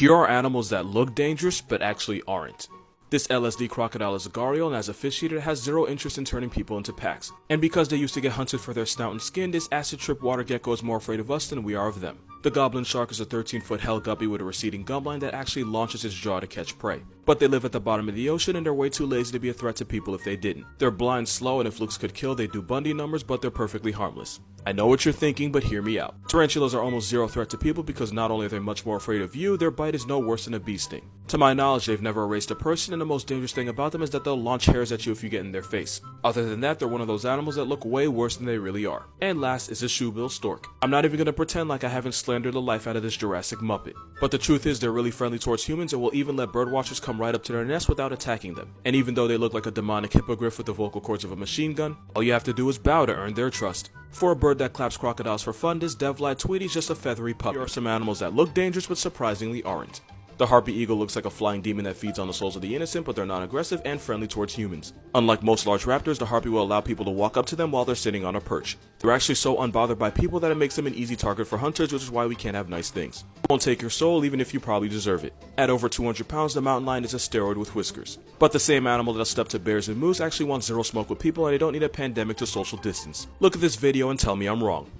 Here are animals that look dangerous but actually aren't. This LSD crocodile is a gharial, and as a fish eater it has zero interest in turning people into packs. And because they used to get hunted for their snout and skin, this acid trip water gecko is more afraid of us than we are of them. The goblin shark is a 13-foot hell guppy with a receding gum line that actually launches its jaw to catch prey. But they live at the bottom of the ocean and they're way too lazy to be a threat to people if they didn't. They're blind, slow, and if looks could kill, they do Bundy numbers, but they're perfectly harmless. I know what you're thinking, but hear me out. Tarantulas are almost zero threat to people because not only are they much more afraid of you, their bite is no worse than a bee sting. To my knowledge, they've never erased a person, and the most dangerous thing about them is that they'll launch hairs at you if you get in their face. Other than that, they're one of those animals that look way worse than they really are. And last is a shoebill stork. I'm not even gonna pretend like I haven't slandered the life out of this Jurassic Muppet. But the truth is they're really friendly towards humans and will even let birdwatchers come right up to their nest without attacking them. And even though they look like a demonic hippogriff with the vocal cords of a machine gun, all you have to do is bow to earn their trust. For a bird that claps crocodiles for fun, this Devlite Tweety's just a feathery puppy. Here are some animals that look dangerous but surprisingly aren't. The harpy eagle looks like a flying demon that feeds on the souls of the innocent, but they're non-aggressive and friendly towards humans. Unlike most large raptors, the harpy will allow people to walk up to them while they're sitting on a perch. They're actually so unbothered by people that it makes them an easy target for hunters, which is why we can't have nice things. Won't take your soul even if you probably deserve it. At over 200 pounds, the mountain lion is a steroid with whiskers. But the same animal that'll step to bears and moose actually wants zero smoke with people, and they don't need a pandemic to social distance. Look at this video and tell me I'm wrong.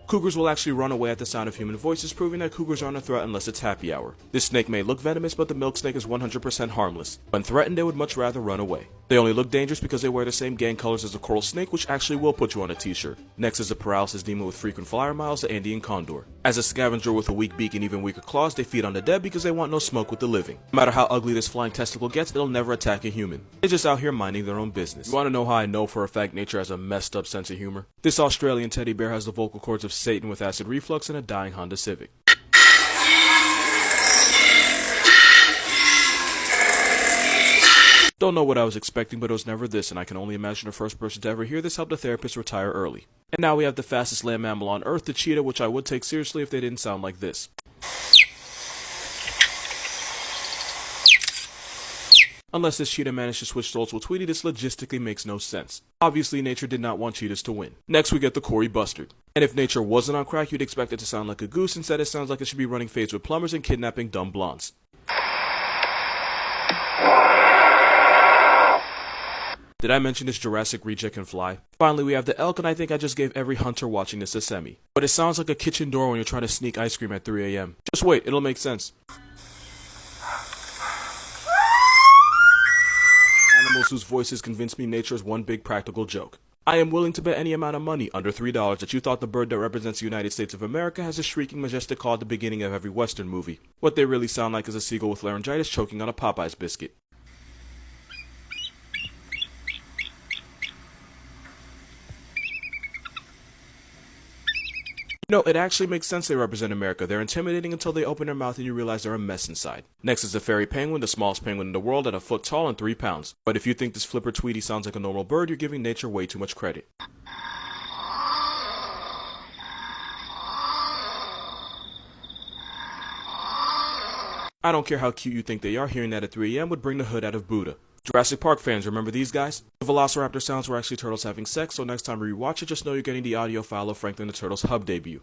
Cougars will actually run away at the sound of human voices, proving that cougars aren't a threat unless it's happy hour. This snake may look venomous, but the milk snake is 100% harmless. When threatened, they would much rather run away. They only look dangerous because they wear the same gang colors as a coral snake, which actually will put you on a t-shirt. Next is the paralysis demon with frequent flyer miles, the Andean condor. As a scavenger with a weak beak and even weaker claws, they feed on the dead because they want no smoke with the living. No matter how ugly this flying testicle gets, it'll never attack a human. They're just out here minding their own business. You want to know how I know for a fact nature has a messed up sense of humor? This Australian teddy bear has the vocal cords of Satan with acid reflux and a dying Honda Civic. Don't know what I was expecting, but it was never this, and I can only imagine the first person to ever hear this helped a therapist retire early. And now we have the fastest land mammal on Earth, the cheetah, which I would take seriously if they didn't sound like this. Unless this cheetah managed to switch souls with Tweety, this logistically makes no sense. Obviously, nature did not want cheetahs to win. Next, we get the Cory Bustard. And if nature wasn't on crack, you'd expect it to sound like a goose. Instead, it sounds like it should be running fades with plumbers and kidnapping dumb blondes. Did I mention this Jurassic reject can fly? Finally, we have the elk, and I think I just gave every hunter watching this a semi. But it sounds like a kitchen door when you're trying to sneak ice cream at 3 a.m. Just wait, it'll make sense. Animals whose voices convince me nature is one big practical joke. I am willing to bet any amount of money, under $3, that you thought the bird that represents the United States of America has a shrieking majestic call at the beginning of every Western movie. What they really sound like is a seagull with laryngitis choking on a Popeyes biscuit. No, it actually makes sense they represent America. They're intimidating until they open their mouth and you realize they're a mess inside. Next is the fairy penguin, the smallest penguin in the world at a foot tall and 3 pounds. But if you think this flipper Tweety sounds like a normal bird, you're giving nature way too much credit. I don't care how cute you think they are, hearing that at 3 a.m. would bring the hood out of Buddha. Jurassic Park fans, remember these guys? The Velociraptor sounds were actually turtles having sex, so next time you rewatch it, just know you're getting the audio file of Franklin the Turtle's hub debut.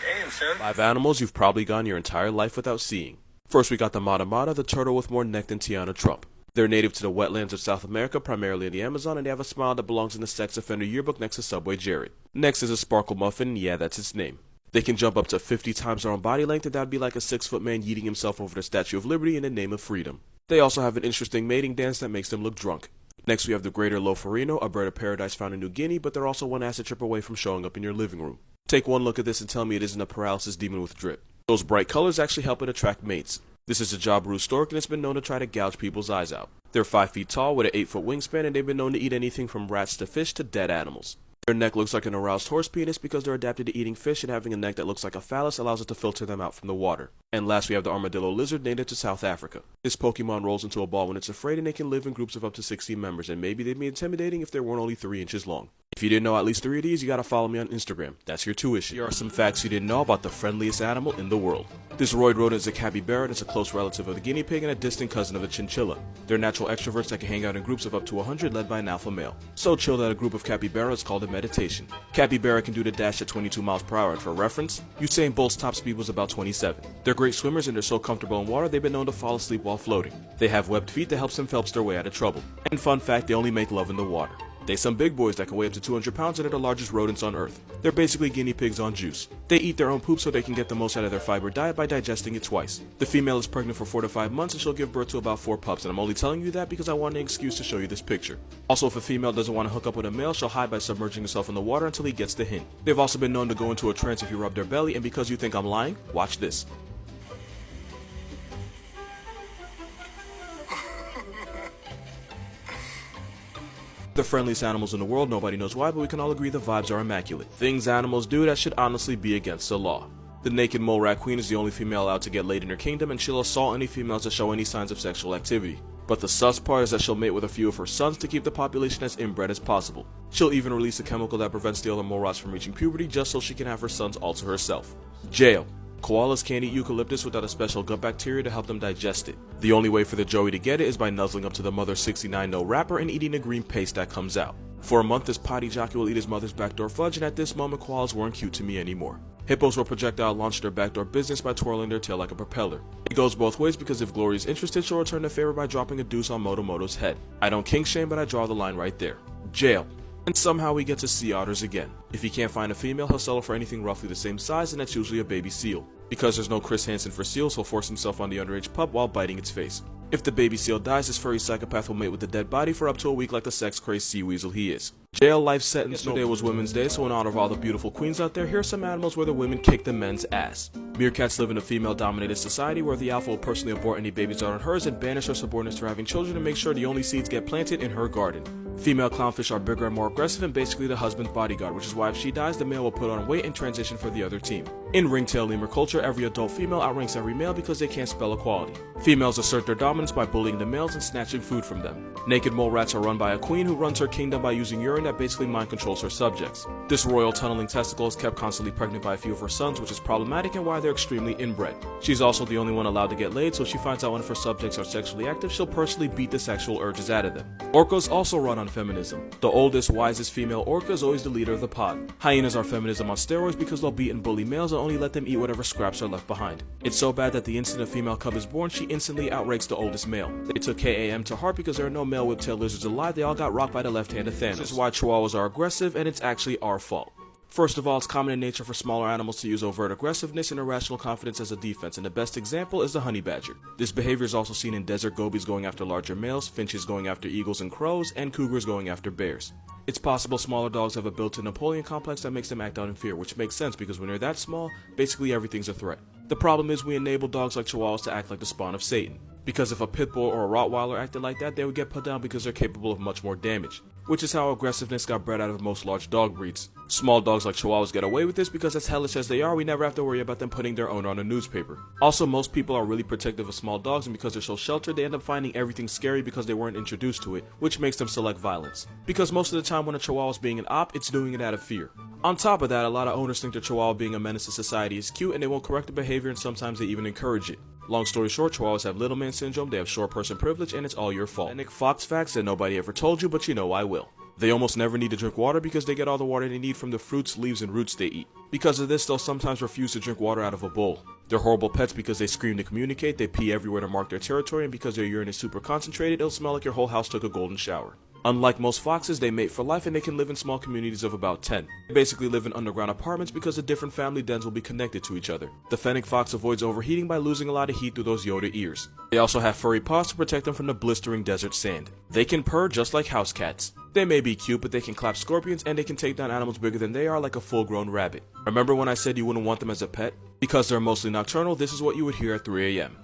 Damn, son. 5 animals you've probably gone your entire life without seeing. First, we got the Mata Mata, the turtle with more neck than Tiana Trump. They're native to the wetlands of South America, primarily in the Amazon, and they have a smile that belongs in the sex offender yearbook next to Subway Jared. Next is a sparkle muffin, yeah, that's its name. They can jump up to 50 times their own body length, and that'd be like a 6-foot man yeeting himself over the Statue of Liberty in the name of freedom. They also have an interesting mating dance that makes them look drunk. Next we have the greater lofarino, a bird of paradise found in New Guinea, but they're also one acid trip away from showing up in your living room. Take one look at this and tell me it isn't a paralysis demon with drip. Those bright colors actually help it attract mates. This is a jabiru stork, and it's been known to try to gouge people's eyes out. They're 5 feet tall with an 8-foot wingspan, and they've been known to eat anything from rats to fish to dead animals. Their neck looks like an aroused horse penis because they're adapted to eating fish, and having a neck that looks like a phallus allows it to filter them out from the water. And last we have the armadillo lizard, native to South Africa. This Pokemon rolls into a ball when it's afraid, and they can live in groups of up to 16 members, and maybe they'd be intimidating if they weren't only 3 inches long. If If you didn't know at least 3 of these, you gotta follow me on Instagram. That's your tuition. Here are some facts you didn't know about the friendliest animal in the world. This roid rodent is a capybara, and it's a close relative of the guinea pig and a distant cousin of the chinchilla. They're natural extroverts that can hang out in groups of up to 100 led by an alpha male. So chill that a group of capybara is called a meditation. Capybara can do the dash at 22 miles per hour, and for reference, Usain Bolt's top speed was about 27. They're great swimmers and they're so comfortable in water they've been known to fall asleep while floating. They have webbed feet that helps them phelps their way out of trouble. And fun fact, they only make love in the water. They some big boys that can weigh up to 200 pounds and are the largest rodents on Earth. They're basically guinea pigs on juice. They eat their own poop so they can get the most out of their fiber diet by digesting it twice. The female is pregnant for 4 to 5 months and she'll give birth to about 4 pups, and I'm only telling you that because I want an excuse to show you this picture. Also, if a female doesn't want to hook up with a male, she'll hide by submerging herself in the water until he gets the hint. They've also been known to go into a trance if you rub their belly, and because you think I'm lying, watch this. The friendliest animals in the world, nobody knows why, but we can all agree the vibes are immaculate. Things animals do that should honestly be against the law. The naked mole rat queen is the only female allowed to get laid in her kingdom, and she'll assault any females that show any signs of sexual activity. But the sus part is that she'll mate with a few of her sons to keep the population as inbred as possible. She'll even release a chemical that prevents the other mole rats from reaching puberty just so she can have her sons all to herself. Jail. Koalas can't eat eucalyptus without a special gut bacteria to help them digest it. The only way for the joey to get it is by nuzzling up to the mother's 69-no wrapper and eating the green paste that comes out. For a month, this potty jockey will eat his mother's backdoor fudge, and at this moment, koalas weren't cute to me anymore. Hippos will projectile launch their backdoor business by twirling their tail like a propeller. It goes both ways because if Glory is interested, she'll return the favor by dropping a deuce on Motomoto's head. I don't kink shame, but I draw the line right there. Jail. And somehow we get to sea otters again. If he can't find a female, he'll settle for anything roughly the same size, and that's usually a baby seal. Because there's no Chris Hansen for seals, he'll force himself on the underage pup while biting its face. If the baby seal dies, this furry psychopath will mate with the dead body for up to a week like the sex-crazed sea weasel he is. Jail life sentence. Yesterday was Women's Day, so in honor of all the beautiful queens out there, here are some animals where the women kick the men's ass. Meerkats live in a female-dominated society where the alpha will personally abort any babies that aren't hers and banish her subordinates for having children and make sure the only seeds get planted in her garden. Female clownfish are bigger and more aggressive and basically the husband's bodyguard, which is why if she dies, the male will put on weight and transition for the other team. In ringtail lemur culture, every adult female outranks every male because they can't spell equality. Females assert their dominance by bullying the males and snatching food from them. Naked mole rats are run by a queen who runs her kingdom by using urine that basically mind controls her subjects. This royal tunneling testicle is kept constantly pregnant by a few of her sons, which is problematic and why they're extremely inbred. She's also the only one allowed to get laid, so if she finds out one of her subjects are sexually active, she'll personally beat the sexual urges out of them. Orcas also run on feminism. The oldest, wisest female orca is always the leader of the pod. Hyenas are feminism on steroids because they'll beat and bully males and only let them eat whatever scraps are left behind. It's so bad that the instant a female cub is born, she instantly outranks the oldest male. They took KAM to heart because there are no male whiptail lizards alive, they all got rocked by the left hand of Thanos. This is why chihuahuas are aggressive, and it's actually our fault. First of all, it's common in nature for smaller animals to use overt aggressiveness and irrational confidence as a defense, and the best example is the honey badger. This behavior is also seen in desert gobies going after larger males, finches going after eagles and crows, and cougars going after bears. It's possible smaller dogs have a built-in Napoleon complex that makes them act out in fear, which makes sense because when they're that small, basically everything's a threat. The problem is we enable dogs like chihuahuas to act like the spawn of Satan. Because if a pit bull or a Rottweiler acted like that, they would get put down because they're capable of much more damage. Which is how aggressiveness got bred out of most large dog breeds. Small dogs like chihuahuas get away with this because as hellish as they are, we never have to worry about them putting their owner on a newspaper. Also, most people are really protective of small dogs, and because they're so sheltered, they end up finding everything scary because they weren't introduced to it, which makes them select violence. Because most of the time when a chihuahua is being an op, it's doing it out of fear. On top of that, a lot of owners think their chihuahua being a menace to society is cute and they won't correct the behavior, and sometimes they even encourage it. Long story short, chihuahuas have little man syndrome, they have short person privilege, and it's all your fault. Fennec fox facts that nobody ever told you, but you know I will. They almost never need to drink water because they get all the water they need from the fruits, leaves, and roots they eat. Because of this, they'll sometimes refuse to drink water out of a bowl. They're horrible pets because they scream to communicate, they pee everywhere to mark their territory, and because their urine is super concentrated, it'll smell like your whole house took a golden shower. Unlike most foxes, they mate for life and they can live in small communities of about 10. They basically live in underground apartments because the different family dens will be connected to each other. The Fennec fox avoids overheating by losing a lot of heat through those Yoda ears. They also have furry paws to protect them from the blistering desert sand. They can purr just like house cats. They may be cute, but they can clap scorpions and they can take down animals bigger than they are like a full-grown rabbit. Remember when I said you wouldn't want them as a pet? Because they're mostly nocturnal, this is what you would hear at 3 a.m.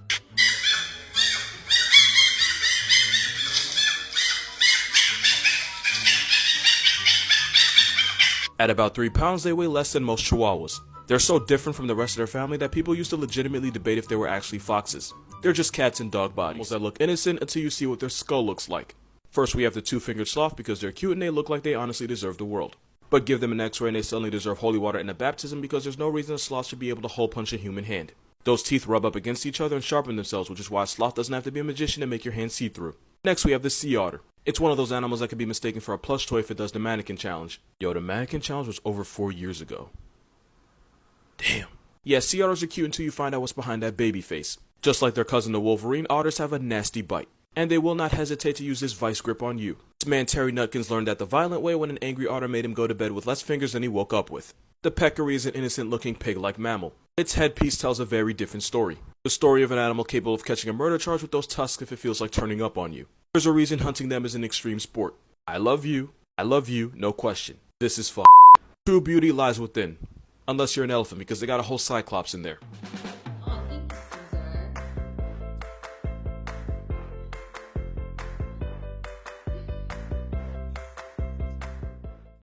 At about 3 pounds, they weigh less than most chihuahuas. They're so different from the rest of their family that people used to legitimately debate if they were actually foxes. They're just cats in dog bodies that look innocent until you see what their skull looks like. First we have the two-fingered sloth because they're cute and they look like they honestly deserve the world. But give them an x-ray and they suddenly deserve holy water and a baptism because there's no reason a sloth should be able to hole punch a human hand. Those teeth rub up against each other and sharpen themselves, which is why a sloth doesn't have to be a magician to make your hand see-through. Next we have the sea otter. It's one of those animals that can be mistaken for a plush toy if it does the mannequin challenge. Yo, the mannequin challenge was over 4 years ago. Damn. Yeah, sea otters are cute until you find out what's behind that baby face. Just like their cousin the wolverine, otters have a nasty bite. And they will not hesitate to use this vice grip on you. This man Terry Nutkins learned that the violent way when an angry otter made him go to bed with less fingers than he woke up with. The peccary is an innocent-looking pig-like mammal. Its headpiece tells a very different story. The story of an animal capable of catching a murder charge with those tusks if it feels like turning up on you. There's a reason hunting them is an extreme sport. I love you, no question. This is True beauty lies within. Unless you're an elephant, because they got a whole cyclops in there.